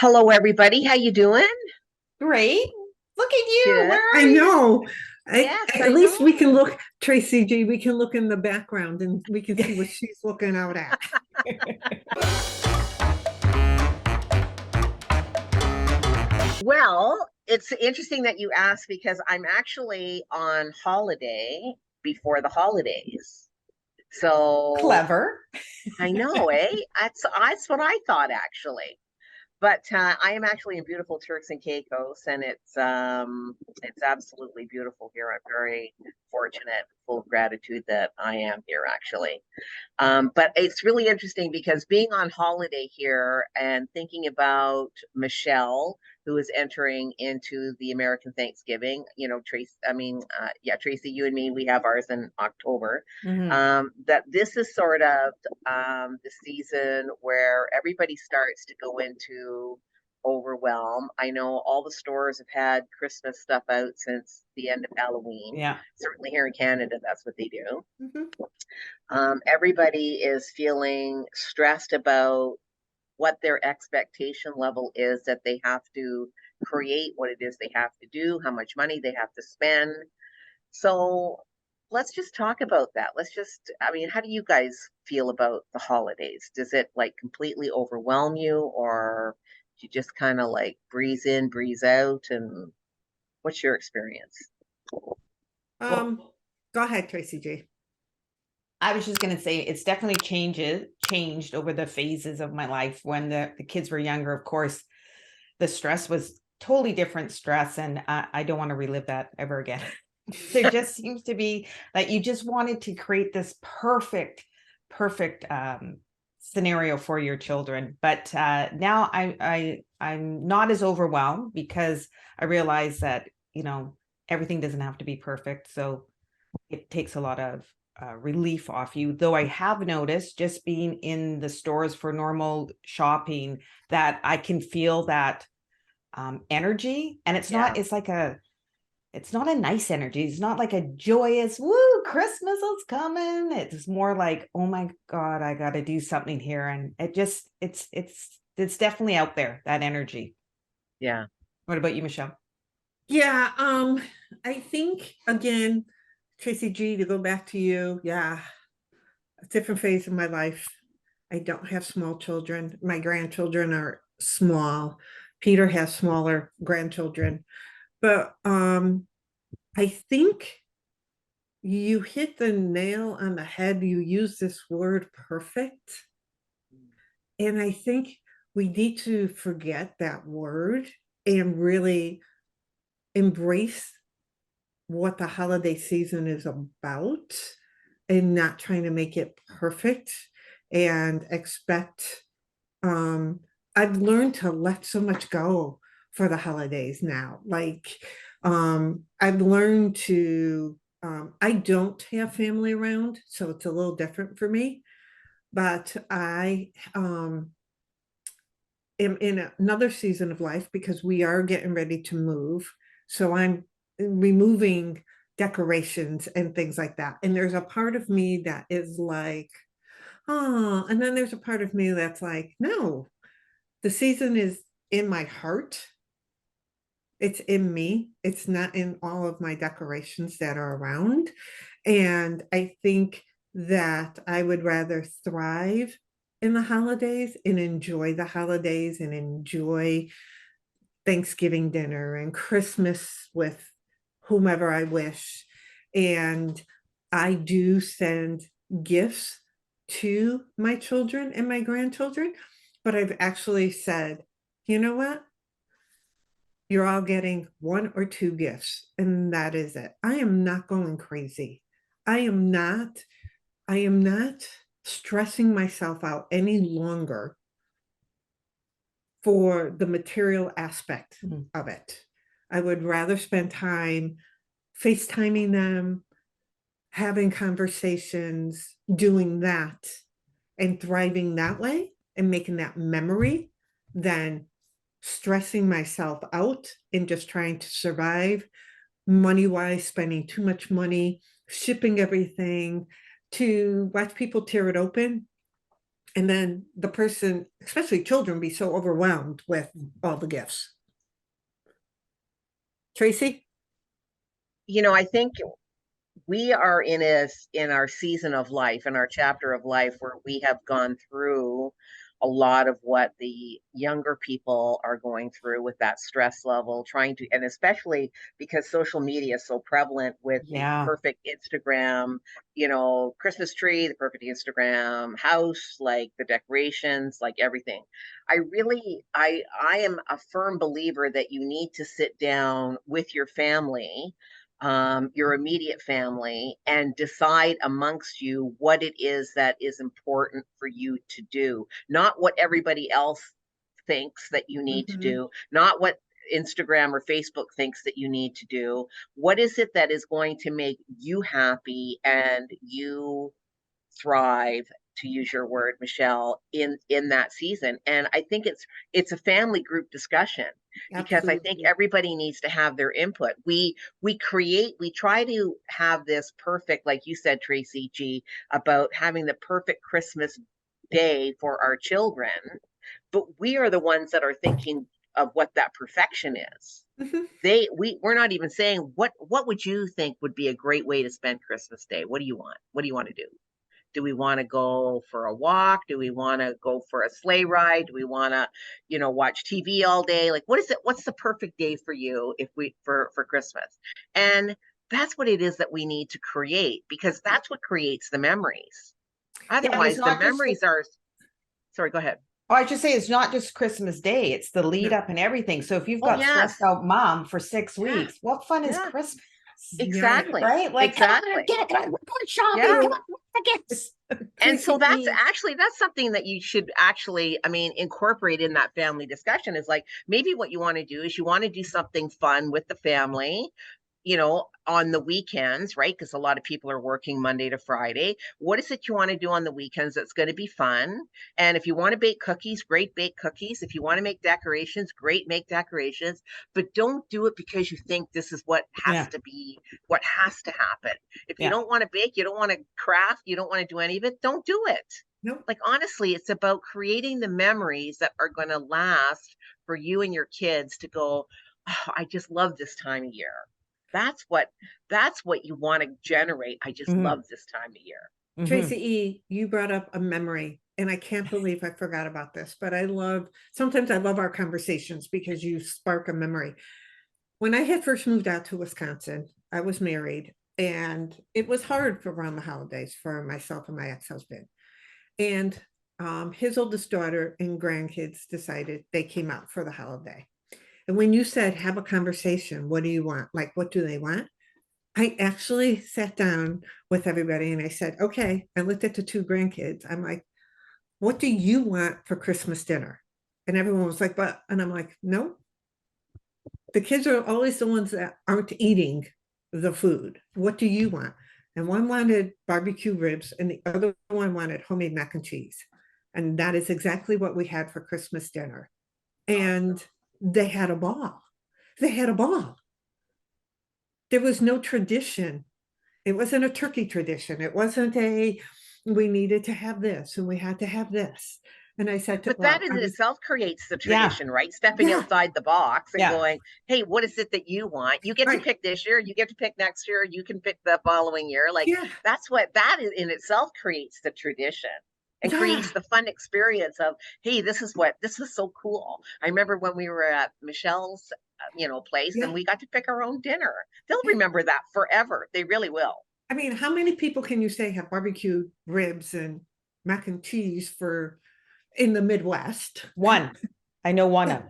Hello, everybody. How you doing? Great. Look at you. Good. Where I are you? know. Yes, At I least we can know. look, Tracy G, we can look in the background and we can see what she's looking out at. Well, it's interesting that you asked because I'm actually on holiday before the holidays. So Clever. I know, eh? That's what I thought actually. But I am actually in beautiful Turks and Caicos, and it's absolutely beautiful here. I'm very fortunate, full of gratitude that I am here actually. But it's really interesting because being on holiday here and thinking about Michelle, who is entering into the American Thanksgiving, Tracy, yeah, Tracy, you and me, we have ours in October. Mhm. That this is sort of the season where everybody starts to go into overwhelm. I know all the stores have had Christmas stuff out since the end of Halloween. Yeah. Certainly here in Canada, that's what they do. Mhm. Everybody is feeling stressed about what their expectation level is that they have to create, what it is they have to do, how much money they have to spend. So let's just talk about that. How do you guys feel about the holidays? Does it like completely overwhelm you, or do you just kind of like breeze in, breeze out? And what's your experience? Well, Um, Go ahead, Tracy G. I was just going to say it's definitely changed over the phases of my life. When the kids were younger, of course, the stress was totally different stress. And I don't want to relive that ever again. There just seems to be that you just wanted to create this perfect scenario for your children. But now I'm not as overwhelmed because I realize that, everything doesn't have to be perfect. So it takes a lot of relief off you. Though I have noticed just being in the stores for normal shopping that I can feel that energy, and Yeah. it's not a nice energy. It's not like a joyous, woo, Christmas is coming. It's more like, oh my God, I got to do something here. And it's definitely out there, that energy. Yeah. What about you, Michelle? Yeah, I think again, Tracy G, to go back to you, yeah, a different phase of my life. I don't have small children. My grandchildren are small. Peter has smaller grandchildren. But I think you hit the nail on the head. You use this word perfect. And I think we need to forget that word and really embrace what the holiday season is about and not trying to make it perfect and expect. I've learned to let so much go for the holidays now. I've learned to, I don't have family around, so it's a little different for me. But I am in another season of life because we are getting ready to move. So I'm removing decorations and things like that. And there's a part of me that is like, oh, and then there's a part of me that's like, no, the season is in my heart. It's in me. It's not in all of my decorations that are around. And I think that I would rather thrive in the holidays and enjoy the holidays and enjoy Thanksgiving dinner and Christmas with whomever I wish. And I do send gifts to my children and my grandchildren, but I've actually said, you know what? You're all getting one or two gifts, and that is it. I am not going crazy. I am not, I am not stressing myself out any longer for the material aspect Mhm. of it. I would rather spend time FaceTiming them, having conversations, doing that, and thriving that way and making that memory than stressing myself out and just trying to survive money wise, spending too much money, shipping everything to watch people tear it open And then the person, especially children, be so overwhelmed with all the gifts. Tracy? I think we are in our season of life, in our chapter of life, where we have gone through a lot of what the younger people are going through with that stress level, trying to, and especially because social media is so prevalent with the Yeah. perfect Instagram, Christmas tree, the perfect Instagram house, like the decorations, like everything. I am a firm believer that you need to sit down with your family, your immediate family, and decide amongst you what it is that is important for you to do, not what everybody else thinks that you need to Mm-hmm. do, not what Instagram or Facebook thinks that you need to do. What is it that is going to make you happy and you thrive, to use your word, Michelle, in that season? And I think it's a family group discussion, because I think Absolutely. everybody needs to have their input. We try to have this perfect, like you said, Tracy G, about having the perfect Christmas day for our children, but we are the ones that are thinking of what that perfection is. Mm-hmm. We're not even saying, what would you think would be a great way to spend Christmas Day? What do you want? What do you want to do? Do we want to go for a walk? Do we want to go for a sleigh ride? Do we want to, watch TV all day? Like, what is it? What's the perfect day for you, if we for Christmas? And that's what it is that we need to create, because that's what creates the memories. Yeah, and it's Otherwise, the not just memories are. Sorry, go ahead. oh, I should say it's not just Christmas Day, it's the lead No. up and everything. So if you've Oh got yes, stressed out mom for 6 yeah, weeks, what fun is yeah, Christmas? Yeah. exactly, Right? Like, come on, exactly, get it, come on, we're going shopping, yeah. come on, what the gifts? And so Tracy E. that's something that you should actually, I mean, incorporate in that family discussion, is like, maybe what you want to do is you want to do something fun with the family, on the weekends, right? Because a lot of people are working Monday to Friday. What is it you want to do on the weekends that's going to be fun? And if you want to bake cookies, great, bake cookies. If you want to make decorations, great, make decorations. But don't do it because you think this is Yeah, what has to happen. If you yeah. don't want to bake, you don't want to craft, you don't want to do any of it, don't do it. Nope. Like, honestly, it's about creating the memories that are going to last for you and your kids to go, oh, I just love this time of year. That's what that's what you want to generate. I just Hmm. love this time of year. Hmm. Tracy E., you brought up a memory, and I can't believe I forgot about this, but sometimes I love our conversations because you spark a memory. When I had first moved out to Wisconsin, I was married, and it was hard for around the holidays for myself and my ex-husband. And his oldest daughter and grandkids decided they came out for the holiday. And when you said, have a conversation, what do you want? Like, what do they want? I actually sat down with everybody and I said, okay, I looked at the two grandkids. I'm like, what do you want for Christmas dinner? And everyone was like, but, and I'm like, no, the kids are always the ones that aren't eating the food. What do you want? And one wanted barbecue ribs and the other one wanted homemade mac and cheese. And that is exactly what we had for Christmas dinner. Awesome. And they had a ball. They had a ball. There was no tradition. It wasn't a turkey tradition. It wasn't we needed to have this and we had to have this. And I said to, But that well, in I was, itself creates the Yeah, tradition, right? Stepping yeah, outside the box and yeah. going, hey, what is it that you want? You get to right. pick this year, you get to pick next year, you can pick the following year. Like, Yeah, in itself creates the tradition and yeah, creates the fun experience of, hey, this is so cool. I remember when we were at Michelle's, place, yeah, and we got to pick our own dinner. They'll yeah. remember that forever. They really will. I mean, how many people can you say have barbecue ribs and mac and cheese for in the Midwest? One. I know one of.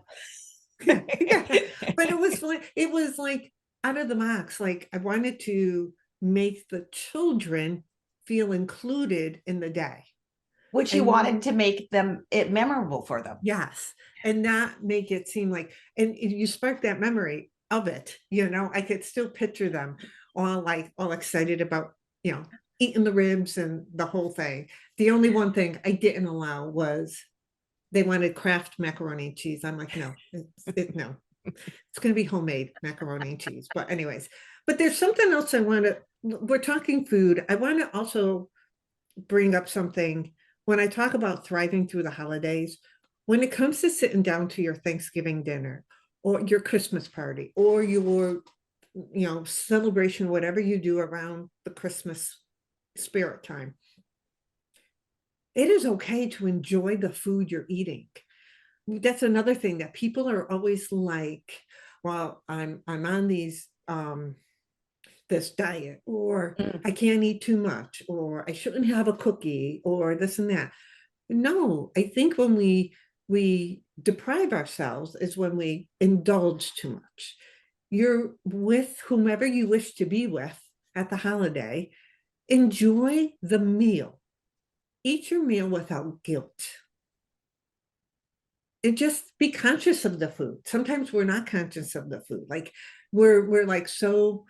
Yeah, but it was like out of the box. Like I wanted to make the children feel included in the day. Which you wanted And to make them it memorable for them. yes, and not make it seem like, and you spark that memory of it, I could still picture them all excited about, you know, eating the ribs and the whole thing. The only one thing I didn't allow was they wanted Kraft macaroni and cheese. I'm like, no, no, it's going to be homemade macaroni and cheese. But anyways, but there's something else we're talking food. I want to also bring up something. when I talk about thriving through the holidays, when it comes to sitting down to your Thanksgiving dinner or your Christmas party or your, celebration, whatever you do around the Christmas spirit time, it is okay to enjoy the food you're eating. That's another thing that people are always like, well, I'm on this diet, or Mm. I can't eat too much, or I shouldn't have a cookie, or this and that. No, I think when we deprive ourselves is when we indulge too much. You're with whomever you wish to be with at the holiday. Enjoy the meal. Eat your meal without guilt. And just be conscious of the food. Sometimes we're not conscious of the food. Like we're like so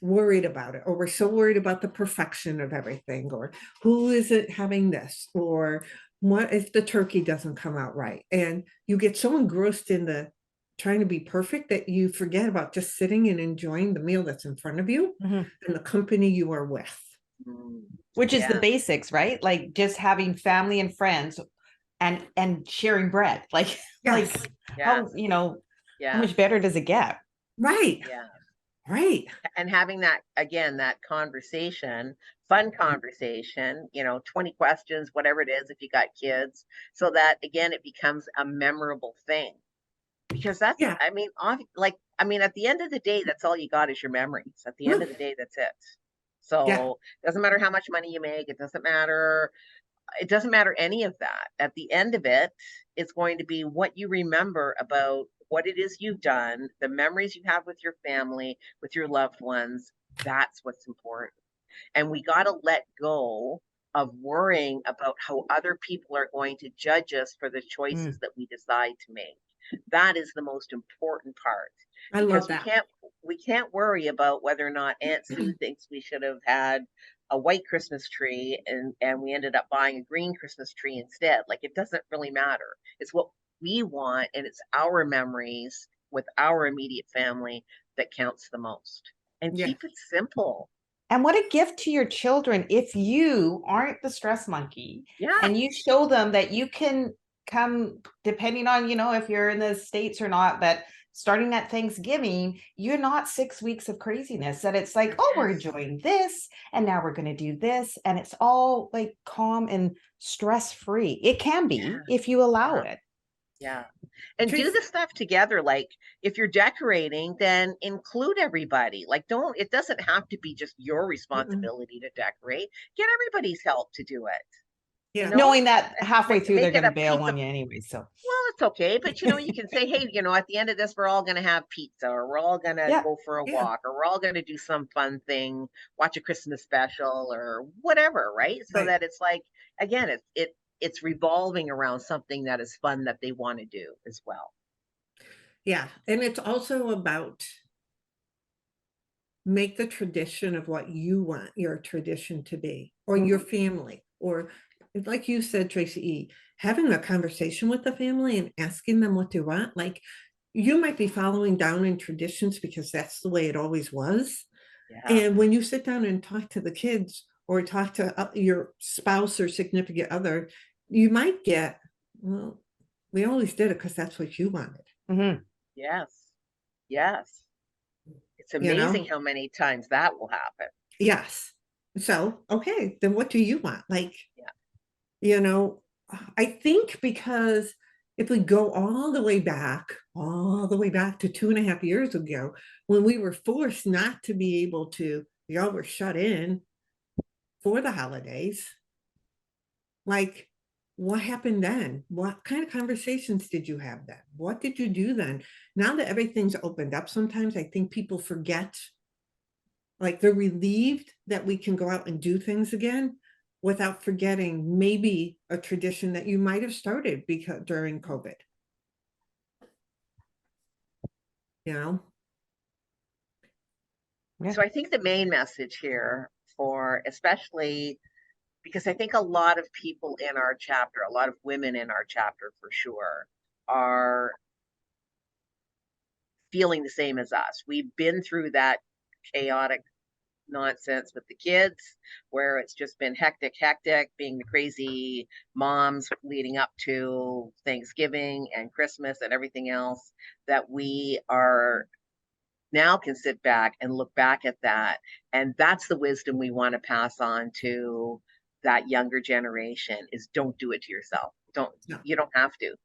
worried about it, or we're so worried about the perfection of everything, or who is it having this, or what if the turkey doesn't come out right, and you get so engrossed in the trying to be perfect that you forget about just sitting and enjoying the meal that's in front of you Mhm. and the company you are with. Mm. Which is the Yeah. basics, right? Like just having family and friends and sharing bread. Like Yes. how, Yes. how Yeah. much better does it get? Right. Yeah. Right. And having that, again, that conversation, fun conversation, 20 questions, whatever it is, if you got kids, so that again, it becomes a memorable thing. Because that's, Yeah. I mean, at the end of the day, that's all you got is your memories. At the end Mm. of the day, that's it. Yeah. So it doesn't matter how much money you make, it doesn't matter any of that. At the end of it, it's going to be what you remember about what it is you've done, the memories you have with your family, with your loved ones. That's what's important. And we got to let go of worrying about how other people are going to judge us for the choices Mm. that we decide to make. That is the most important part, I love because that. we can't worry about whether or not Aunt Sue thinks we should have had a white Christmas tree and we ended up buying a green Christmas tree instead. Like, it doesn't really matter. It's what we want, and it's our memories with our immediate family that counts the most. And Yeah. keep it simple. And what a gift to your children if you aren't the stress monkey Yeah. and you show them that you can come, depending on, if you're in the States or not, but starting at Thanksgiving, you're not 6 weeks of craziness, that it's like, oh, we're Yes. enjoying this and now we're going to do this. And it's all like calm and stress free. It can be Yeah. if you allow Yeah. it. Yeah. And do Trace, the stuff together. Like, if you're decorating, then include everybody. Like, it doesn't have to be just your mm-mm. responsibility to decorate. Get everybody's help to do it, you Yeah. know? Knowing that halfway through they're Make it going to a bail piece on of, you anyway. So well, it's okay. But, you can say, hey, at the end of this, we're all going to have pizza, or we're all going to yeah. go for a Yeah. walk, or we're all going to do some fun thing, watch a Christmas special or whatever. Right. So Right. that it's like, again, it's revolving around something that is fun that they want to do as well. Yeah. And it's also about make the tradition of what you want your tradition to be, or your family, or like you said, Tracy E, having a conversation with the family and asking them what they want. Like, you might be following down in traditions because that's the way it always was. Yeah. And when you sit down and talk to the kids or talk to your spouse or significant other, you might get, well, we always did it because that's what you wanted, Mhm. Yes. Yes. It's you amazing know? how many times that will happen. Yes. So, okay, then what do you want? Like, Yeah. you know, I think because if we go all the way back to 2.5 years ago, when we were forced not to be able to, y'all were shut in for the holidays, like, what happened then? What kind of conversations did you have then? What did you do then? Now that everything's opened up, sometimes I think people forget, like they're relieved that we can go out and do things again without forgetting maybe a tradition that you might have started because during COVID, you know? Yeah. So I think the main message here, for especially because I think a lot of people in our chapter, a lot of women in our chapter for sure, are feeling the same as us. We've been through that chaotic nonsense with the kids, where it's just been hectic, being the crazy moms leading up to Thanksgiving and Christmas and everything else, that we are now can sit back and look back at that. And that's the wisdom we want to pass on to that younger generation, is don't do it to yourself. No. You don't have to.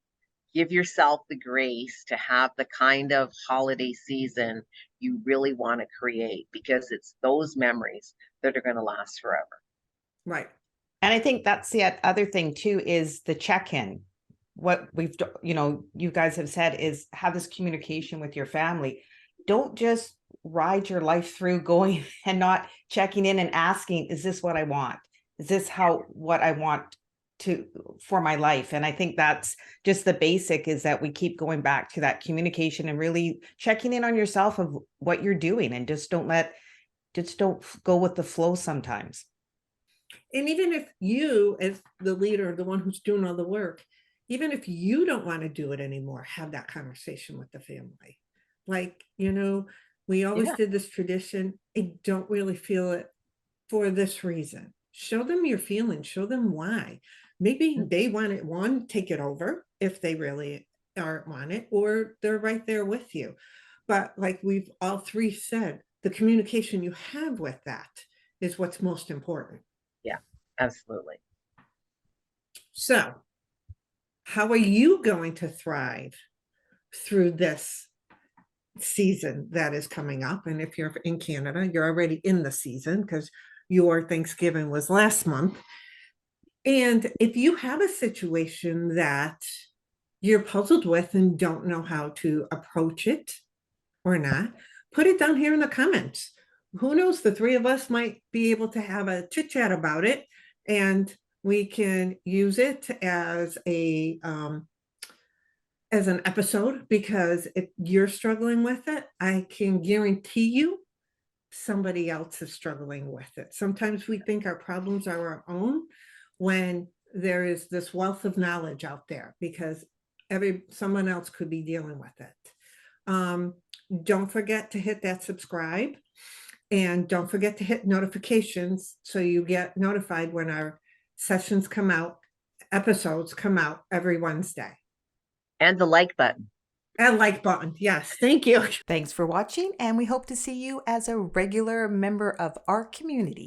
Give yourself the grace to have the kind of holiday season you really want to create, because it's those memories that are going to last forever. Right. And I think that's the other thing too, is the check-in. What we've, you guys have said is have this communication with your family. Don't just ride your life through going and not checking in and asking, is this what I want? Is this what I want for my life? And I think that's just the basic, is that we keep going back to that communication and really checking in on yourself of what you're doing, and just don't go with the flow sometimes. And even if you, as the leader, the one who's doing all the work, even if you don't want to do it anymore, have that conversation with the family. Like, we always did this tradition. I don't really feel it for this reason. Show them your feelings, show them why. Maybe they want it, take it over if they really aren't want it, or they're right there with you. But like we've all three said, the communication you have with that is what's most important. Yeah, absolutely. So, how are you going to thrive through this season that is coming up? And if you're in Canada, you're already in the season because your Thanksgiving was last month. And if you have a situation that you're puzzled with and don't know how to approach it or not, put it down here in the comments. Who knows, the three of us might be able to have a chit chat about it, and we can use it as an episode, because if you're struggling with it, I can guarantee you somebody else is struggling with it. Sometimes we think our problems are our own, when there is this wealth of knowledge out there, because someone else could be dealing with it. Don't forget to hit that subscribe, and don't forget to hit notifications so you get notified when our sessions come out, episodes come out every Wednesday. And the like button. And like button. Yes. Thank you. Thanks for watching, and we hope to see you as a regular member of our community.